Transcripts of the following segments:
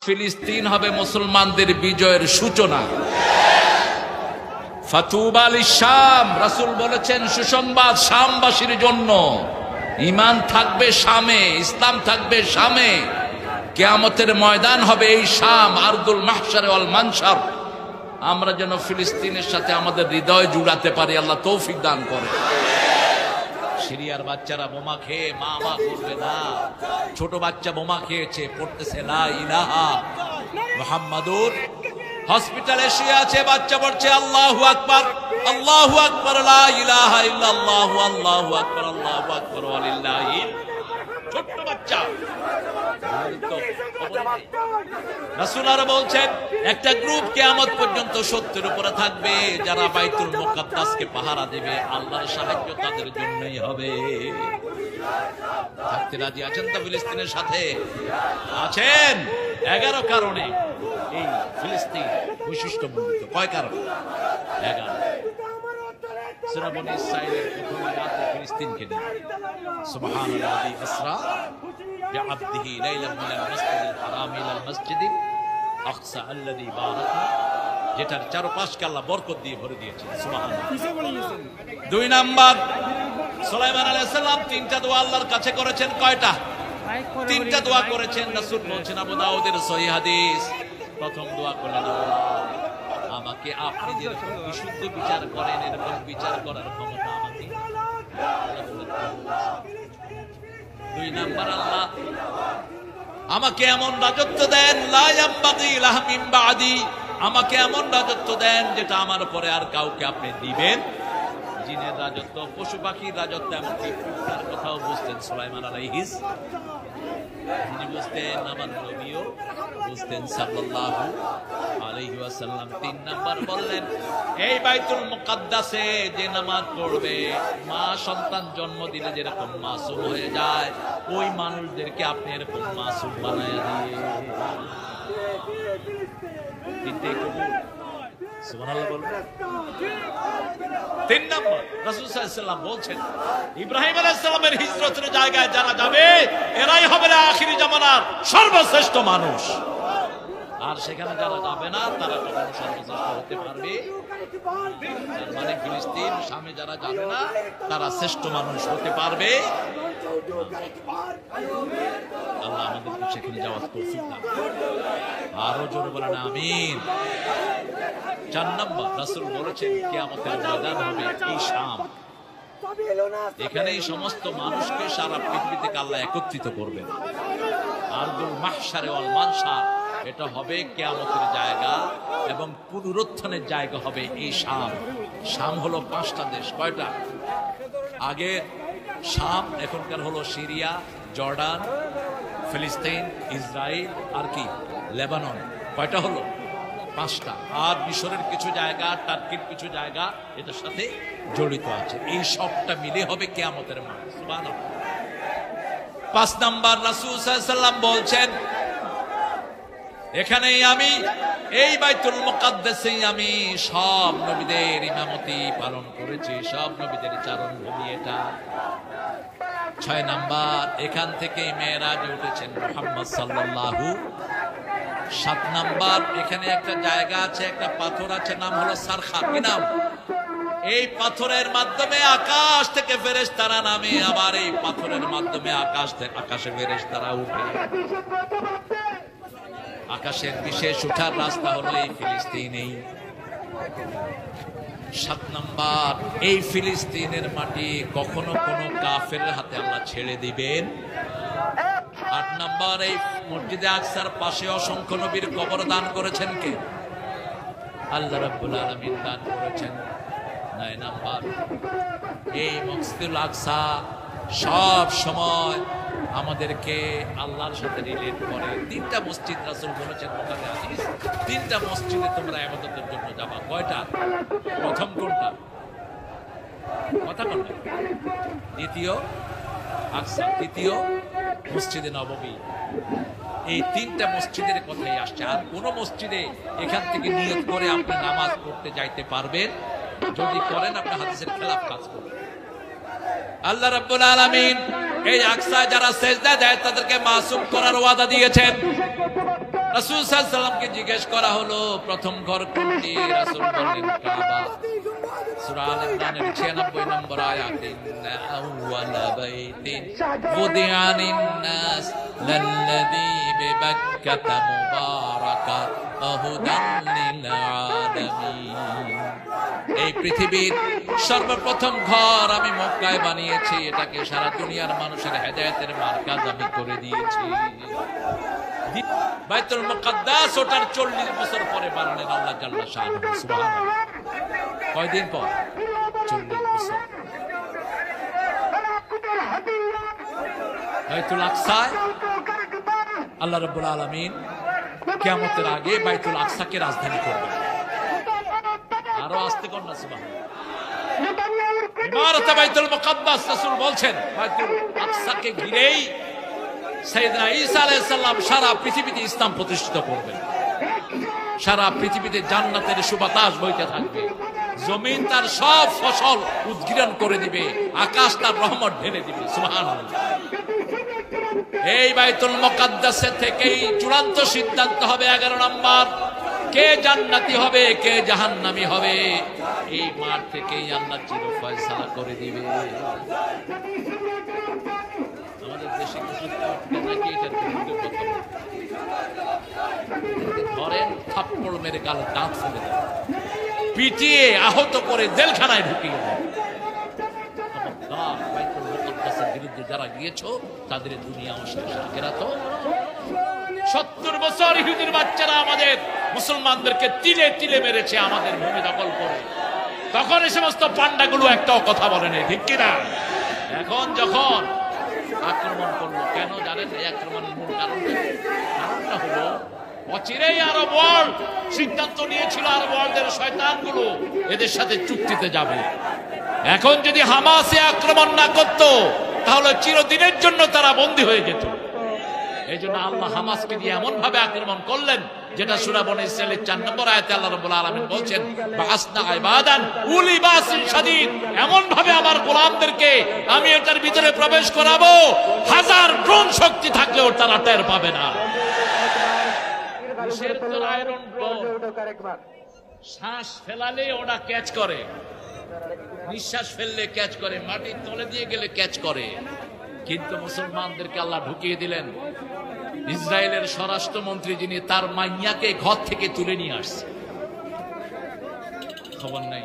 ফিলিস্তিন হবে মুসলমানদের বিজয়ের সূচনা। ফাতুবা লিশাম, রাসূল বলেছেন সুসংবাদ শামবাসীর জন্য। ঈমান থাকবে শামে, ইসলাম থাকবে শামে। কিয়ামতের ময়দান হবে এই শাম, আরদুল মাহশার ওয়াল মানশার। আমরা যেন ফিলিস্তিনের সাথে আমাদের হৃদয় জুড়াতে পারি, আল্লাহ তৌফিক দান করে। সিরিয়ার বাচ্চারা বোমা খেয়ে মা মা করবে না। ছোট বাচ্চা বোমা খেয়েছে, পড়তেছে লা ইলাহা মুহাম্মাদুর। হসপিটালে শুয়ে আছে, বাচ্চা পড়ছে আল্লাহু আকবার, আল্লাহু আকবার, লা ইলাহা ইল্লাল্লাহু, আল্লাহু আকবার, আল্লাহু আকবার, ওয়ালিল্লাহিল। ছোট্ট বাচ্চা। রাসূল আর বলছেন একটা গ্রুপ কিয়ামত পর্যন্ত সত্যের উপরে থাকবে, যারা বাইতুল মুকাদ্দাসকে পাহারা দেবে। আল্লাহর সাহায্য তাদের জন্যই হবে। থাকতে রাজি আছেন তো ফিলিস্তিনের সাথে? আছেন। 11 কারণে এই ফিলিস্তিন বৈশিষ্ট্যমণ্ডিত। কয় কারণ? 11। সূরা বনী ইসরাঈলের প্রথম আয়াতে ফিলিস্তিনকে নিয়ে সুবহানাল্লাযী আসরা বিআবদিহি লাইলাম মিনাল মাসজিদিল হারাম ইলাল মাসজিদিল আকসা আল্লাযী বারাকনা, যেটার চারপাশকে আল্লাহ বরকত দিয়ে ভরে দিয়েছেন। সুবহানাল্লাহ। 2 নাম্বার, সুলাইমান আলাইহিস সালাম 3টা দোয়া আল্লাহর কাছে করেছেন। কয়টা? 3টা দোয়া করেছেন। রাসূল বলেছেন, আবু দাউদের সহিহ হাদিস, প্রথম দোয়া করলেন, আমাকে আপনি যেরকম বিশুদ্ধ বিচার করেন এরকম বিচার করার ক্ষমতা আমাকে। 2 নাম্বার, আল্লাহ আমাকে এমন রাজত্ব দেন, লা ইয়ামবাগি লাহু মিন বাদি, আমাকে এমন রাজত্ব দেন যেটা আমার পরে আর কাউকে আপনি দিবেন। জিনের রাজত্ব, পশু পাখির রাজত্ব, এমনকি তার কথাও বুঝতেন সুলাইমান আলাইহিস। তিনি বুঝতেন, আমার নবীও বুঝতেন সাল্লাল্লাহু আলাইহি ওয়াসাল্লাম। 3 নাম্বার বললেন, এই বাইতুল মুকাদ্দাসে যে নামাজ পড়বে, মা সন্তান জন্ম দিলে যেরকম মাসুম হয়ে যায়, ওই মানুষদেরকে আপনি এরকম মাসুম বানায়া দিয়ে। 3টেই কবুল। সুবহানাল্লাহ বলুন। 3 নাম্বার, রাসূল সাল্লাল্লাহু আলাইহি ওয়াসাল্লাম বলছেন, ইব্রাহিম আলাইহিস সালামের হিজরতের জায়গায় যারা যাবে এরাই হবে আখিরি জামানার সর্বশ্রেষ্ঠ মানুষ। আর সেখানে যারা যাবে না তারা কখনো সর্বশ্রেষ্ঠ হতে পারবে? তার মানে ফিলিস্তিন, শামে যারা যাবে না তারা শ্রেষ্ঠ মানুষ হতে পারবে? আল্লাহ আমাদেরকে সেখানে যাওয়ার তৌফিক দান করুন। আরো জোরে বলেন আমিন। 4 নাম্বার, রাসূল বলেছেন কিয়ামতের ময়দান হবে এই শাম। এখানে এই সমস্ত মানুষকে সারা পৃথিবী থেকে আল্লাহ একত্রিত করবেন। আরদুল মাহশার ওয়াল মানশার, এটা হবে কিয়ামতের জায়গা এবং পুনরুত্থানের জায়গা হবে এই শাম। শাম হলো 5টা দেশ। কয়টা? আগে শাম, এখনকার হলো সিরিয়া, জর্ডান, ফিলিস্তিন, ইসরায়েল আর কি লেবানন। কয়টা হলো? 5টা। আর মিশরের কিছু জায়গা, টার্কির কিছু জায়গা এটার সাথে জড়িত আছে। এই সবটা মিলে হবে কিয়ামতের মাঠ। সুবহানাল্লাহ। 5 নাম্বার, রাসূল সাল্লাল্লাহু আলাইহি ওয়াসাল্লাম বলছেন, এখানেই আমি, এই বাইতুল মুকাদ্দাসেই আমি সব নবীদের ইমামতি পালন করেছি, সব নবীদের চারণভূমি এটা। 6 নাম্বার, এখান থেকেই মেরাজে উঠেছেন মুহাম্মদ সাল্লাল্লাহু। 7 নাম্বার, এখানে একটা জায়গা আছে, একটা পাথর আছে, নাম হলো সারখা। কি নাম? এই পাথরের মাধ্যমে আকাশ থেকে ফেরেশতারা নামে, আবার এই পাথরের মাধ্যমে আকাশে ফেরেশতারা উঠে। আকাশের বিশেষ উঠার রাস্তা হলো এই ফিলিস্তিনেই। 7 নাম্বার, এই ফিলিস্তিনের মাটি কখনো কোনো কাফেরের হাতে আল্লাহ ছেড়ে দিবেন। 8 নাম্বার, এই মসজিদে আকসার পাশে অসংখ্য নবীর কবর দান করেছেন কে? আল্লাহ রাব্বুল আলামিন দান করেছেন। 9 নাম্বার, এই মসজিদুল আকসা সব সময় আমাদেরকে আল্লাহর সাথে রিলেট করে। 3টা মসজিদ রাসূল বলেছেন বুখারী হাদিস, 3টা মসজিদে তোমরা ইবাদতের জন্য যাবা। কয়টা? প্রথম কোনটা? কথা বলবেন। দ্বিতীয় আকসা, তৃতীয় মসজিদে নববী। এই 3টা মসজিদের কথাই আসছে। আর কোন মসজিদে এখান থেকে নিয়ত করে আপনি নামাজ পড়তে যাইতে পারবেন? যদি করেন আপনি হাদিসের খেলাফ কাজ করবেন। আল্লাহ রাব্বুল আলামিন এই আকসায় যারা সেজদা দেয় তাদেরকে মাসুম করার ওয়াদা দিয়েছেন। রাসূল সাল্লাল্লাহু আলাইহি ওয়াসাল্লামকে জিজ্ঞেস করা হলো প্রথম ঘর কোনটি? রাসূল বললেন কাবা। সূরা আল ইমরানের 96 নম্বর আয়াত, ইন্না আউওয়ালা বাইতিন ওয়াদিআ লিন-নাস লাল্লাযী বিবাক্কাতা মুবারাকা ওয়া হুদান লিল-আলামিন। এই পৃথিবীর সর্বপ্রথম ঘর আমি মক্কায় বানিয়েছি, এটাকে সারা দুনিয়ার মানুষের হেদায়েতের মার্কাজ আমি করে দিয়েছি। বাইতুল মুকাদ্দাস ওটার 40 বছর পরে বানালেন আল্লাহ জাল্লা শাআনুহু, সুবহানাল্লাহ। কয়দিন পর? 40 বছর। বাইতুল আকসায় আল্লাহ রাব্বুল আলামিন কিয়ামতের আগে বাইতুল আকসাকে রাজধানী করবেন। আরো আস্তে কর না, সুবহানাল্লাহ। ইমারত বাইতুল মুকাদ্দাস, রাসূল বলছেন বাইতুল আকসাকে ঘিরেই সাইয়েদনা ঈসা আলাইহিস সালাম সারা পৃথিবীতে ইসলাম প্রতিষ্ঠিত করবেন। সারা পৃথিবীতে জান্নাতের সুবাতাস বইতে থাকবে, জমিন তার সব ফসল উদ্গীরণ করে দিবে, আকাশ তার রহমত ঢেলে দিবে, সুবহানাল্লাহ। এই বাইতুল মুকাদ্দাস থেকেই চূড়ান্ত সিদ্ধান্ত হবে 11 নম্বর, কে জান্নাতি হবে কে জাহান্নামী হবে। এই মাঠ থেকেই আল্লাহ চির ফয়সালা করে দিবে। আমাদের দেশে কিছু নাকি এটার বিরুদ্ধে কথা ধরেন, থাপ্পড় মেরে গালে দাঁত ফেলে দেয়, পিটিয়ে আহত করে জেলখানায় ঢুকিয়ে দেয়। বাইতুল মুকাদ্দাসের বিরুদ্ধে যারা গিয়েছো তাদের দুনিয়া ও আখিরাত। 70 বছর ইহুদির বাচ্চারা আমাদের মুসলমানদেরকে তিলে তিলে মেরেছে আমাদের ভূমি দখল করে। তখন এই সমস্ত পান্ডাগুলো একটাও কথা বলেনি, ঠিক কিনা? এখন যখন আক্রমণ করলো, কেন জানেন? এই আক্রমণের মূল কারণটা হলো অচিরেই আরব ওয়ার্ল্ড সিদ্ধান্ত নিয়েছিল আরব ওয়ার্ল্ডের শয়তানগুলো এদের সাথে চুক্তিতে যাবে। এখন যদি হামাসে আক্রমণ না করত তাহলে চিরদিনের জন্য তারা বন্দী হয়ে যেত। এই জন্য আল্লাহ হামাসকে দিয়ে এমন ভাবে আক্রমণ করলেন, যেটা সূরা বনী ইসরাঈলের 4 নম্বর আয়াতে আল্লাহ রাব্বুল আলামিন বলছেন, বাসনা ইবাদান উলি বাসিন শাদীদ, এমন ভাবে আমার গোলামদেরকে আমি এটার ভিতরে প্রবেশ করাবো, হাজার ড্রোন শক্তি থাকলেও তারা টের পাবে না। আয়রন ড্রোন শ্বাস ফেলালে ওটা ক্যাচ করে, নিঃশ্বাস ফেললে ক্যাচ করে, মাটির তলে দিয়ে গেলে ক্যাচ করে। কিন্তু মুসলমানদেরকে আল্লাহ ঢুকিয়ে দিলেন। ইসরায়েলের স্বরাষ্ট্রমন্ত্রী যিনি, তার মাইয়াকে ঘর থেকে তুলে নিয়ে আসছে, খবর নাই।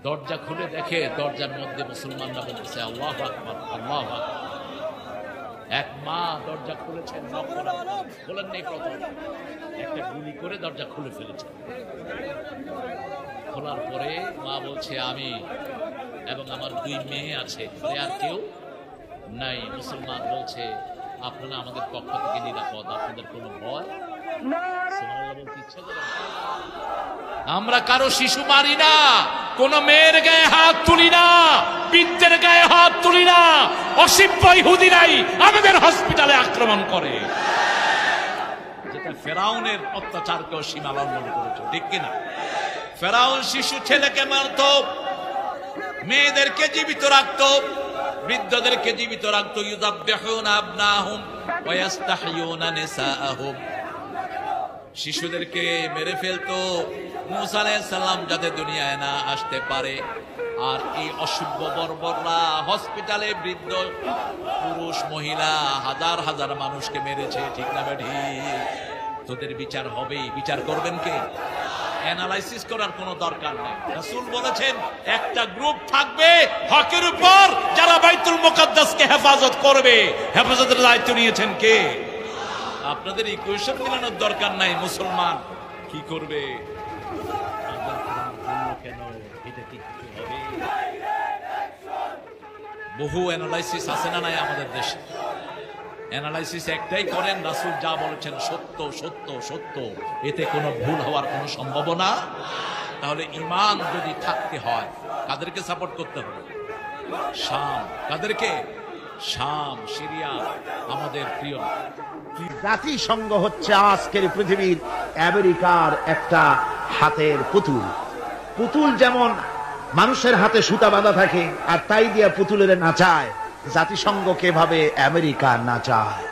দরজা খুলে দেখে দরজার মধ্যে মুসলমানরা বলতেছে আল্লাহু আকবার, আল্লাহু আকবার। এক মা দরজা খুলেছেন, নক করার খোলেন নেই, প্রথম একটা গুলি করে দরজা খুলে ফেলেছেন। খোলার পরে মা বলছে আমি এবং আমার 2 মেয়ে আছে, আর কেউ নাই। মুসলমান বলছে আপনারা আমাদের পক্ষ থেকে নিরাপদ, আপনাদের কোনো ভয়? সুবহানাল্লাহ বলতে ইচ্ছা করে, আমরা কারো শিশু মারি না, কোন মেয়ের গায়ে হাত তুলি না, বৃদ্ধের গায়ে হাত তুলি না। অসভ্য ইহুদিরাই আমাদের হসপিটালে আক্রমণ করে, যেটা ফেরাউনের অত্যাচারকেও সীমা লঙ্ঘন করেছে, ঠিক কিনা? ফেরাউন শিশু ছেলেকে মারত, মেয়েদেরকে জীবিত রাখত, বৃদ্ধদেরকে জীবিত রাখত। ইউযাববিহুনা আবনাহুম ওয়া ইস্তাহয়ুনা নিসাআহুম, শিশুদেরকে মেরে ফেলতো মুসা আলাইহিস সালাম যাতে দুনিয়ায় না আসতে পারে। আর এই অসভ্য বর্বররা হসপিটালে বৃদ্ধ পুরুষ মহিলা হাজার হাজার মানুষকে মেরেছে, ঠিক না বেঠি? তোদের বিচার হবেই। বিচার করবেন কে? অ্যানালাইসিস করার কোনো দরকার নেই। রাসূল বলেছেন একটা গ্রুপ থাকবে হকের উপর, যারা বাইতুল মুকাদ্দাসকে হেফাজত করবে। হেফাজতের দায়িত্ব নিয়েছেন কে? আপনাদের ইকুয়েশন মিলানোর দরকার নাই। মুসলমান কি করবে? কেন এটা কি হবে? বহু অ্যানালাইসিস আছে না নাই আমাদের দেশে? অ্যানালাইসিস একটাই করেন, রাসূল যা বলেছেন সত্য সত্য সত্য, এতে কোনো ভুল হওয়ার কোনো সম্ভাবনা। তাহলে ঈমান যদি থাকতে হয় কাদেরকে সাপোর্ট করতে হবে? শাম। কাদেরকে? শাম, সিরিয়া, আমাদের প্রিয় জাতিসংঘ হচ্ছে আজকের পৃথিবীর আমেরিকার একটা হাতের পুতুল। পুতুল যেমন মানুষের হাতে সুতা বাঁধা থাকে আর তাই দিয়ে পুতুলের নাচায়, জাতিসংঘ কিভাবে আমেরিকা নাচায়।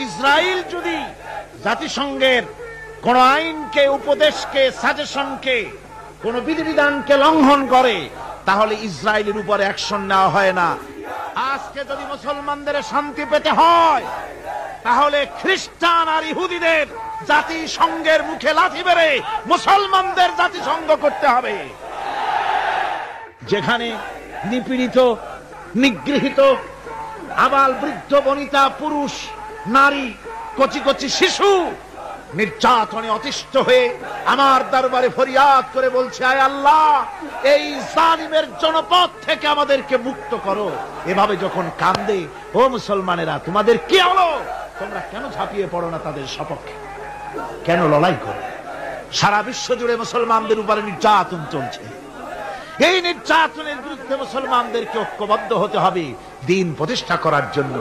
ইসরায়েল যদি জাতিসংঘের কোন আইনকে, উপদেশকে, সাজেশনকে, কোন বিধিবিধানকে লঙ্ঘন করে, তাহলে ইসরায়েলের উপর অ্যাকশন নেওয়া হয় না। আজকে যদি মুসলমানদের শান্তি পেতে হয়, তাহলে খ্রিস্টান আর ইহুদিদের জাতিসংঘের মুখে লাথি মেরে মুসলমানদের জাতিসংঘ করতে হবে। যেখানে নিপীড়িত, নিগৃহীত, আবাল বৃদ্ধ বনিতা, পুরুষ, নারী, কচি কচি শিশু নির্যাতনে অতিষ্ঠ হয়ে আমার দরবারে ফরিয়াদ করে বলছে, আয় আল্লাহ, এই জালিমের জনপদ থেকে আমাদেরকে মুক্ত করো। এভাবে যখন কান্দে, ও মুসলমানেরা, তোমাদের কি হলো? তোমরা কেন ঝাঁপিয়ে পড়ো না তাদের সপক্ষে? কেন লড়াই করো? সারা বিশ্ব জুড়ে মুসলমানদের উপরে নির্যাতন চলছে। এই নির্যাতনের বিরুদ্ধে মুসলমানদেরকে ঐক্যবদ্ধ হতে হবে দ্বীন প্রতিষ্ঠা করার জন্য।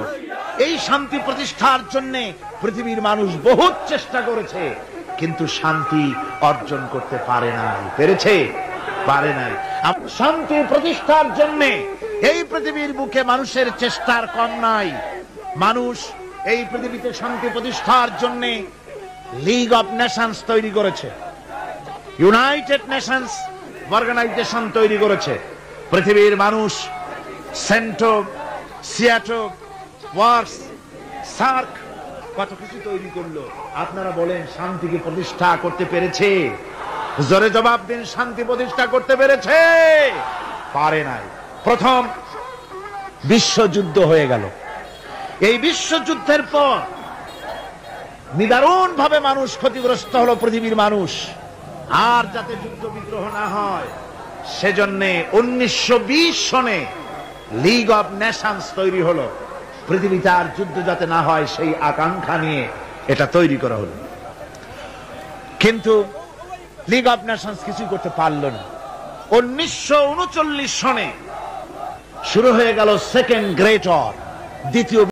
এই শান্তি প্রতিষ্ঠার জন্য পৃথিবীর মানুষ বহুত চেষ্টা করেছে, কিন্তু শান্তি অর্জন করতে পারে নাই। পেরেছে? পারে নাই। শান্তি প্রতিষ্ঠার জন্য এই পৃথিবীর বুকে মানুষের চেষ্টার কম নাই। মানুষ এই পৃথিবীতে শান্তি প্রতিষ্ঠার জন্য লিগ অফ নেশনস তৈরি করেছে, ইউনাইটেড নেশনস অর্গানাইজেশন তৈরি করেছে। পৃথিবীর মানুষ সেন্টো, সিয়াটো, ওয়ার্স, সার্ক, কত কিছু তৈরি করলো। আপনারা বলেন, শান্তিকে প্রতিষ্ঠা করতে পেরেছে? জোরে জবাব দিন, শান্তি প্রতিষ্ঠা করতে পেরেছে? পারে নাই। প্রথম বিশ্বযুদ্ধ হয়ে গেল। এই বিশ্বযুদ্ধের পর নিদারুণ ভাবে মানুষ ক্ষতিগ্রস্ত হলো, পৃথিবীর মানুষ। আর যাতে যুদ্ধ বিগ্রহ না হয়, সেজন্য 1920 সনে লিগ অফ নেশনস তৈরি হলো। পৃথিবীতে আর যুদ্ধ যাতে না হয় সেই আকাঙ্ক্ষা নিয়ে এটা তৈরি করা হলো। কিন্তু লিগ অফ নেশনস কিছু করতে পারল না। 1939 সনে শুরু হয়ে গেল সেকেন্ড গ্রেট ওয়ার, দ্বিতীয়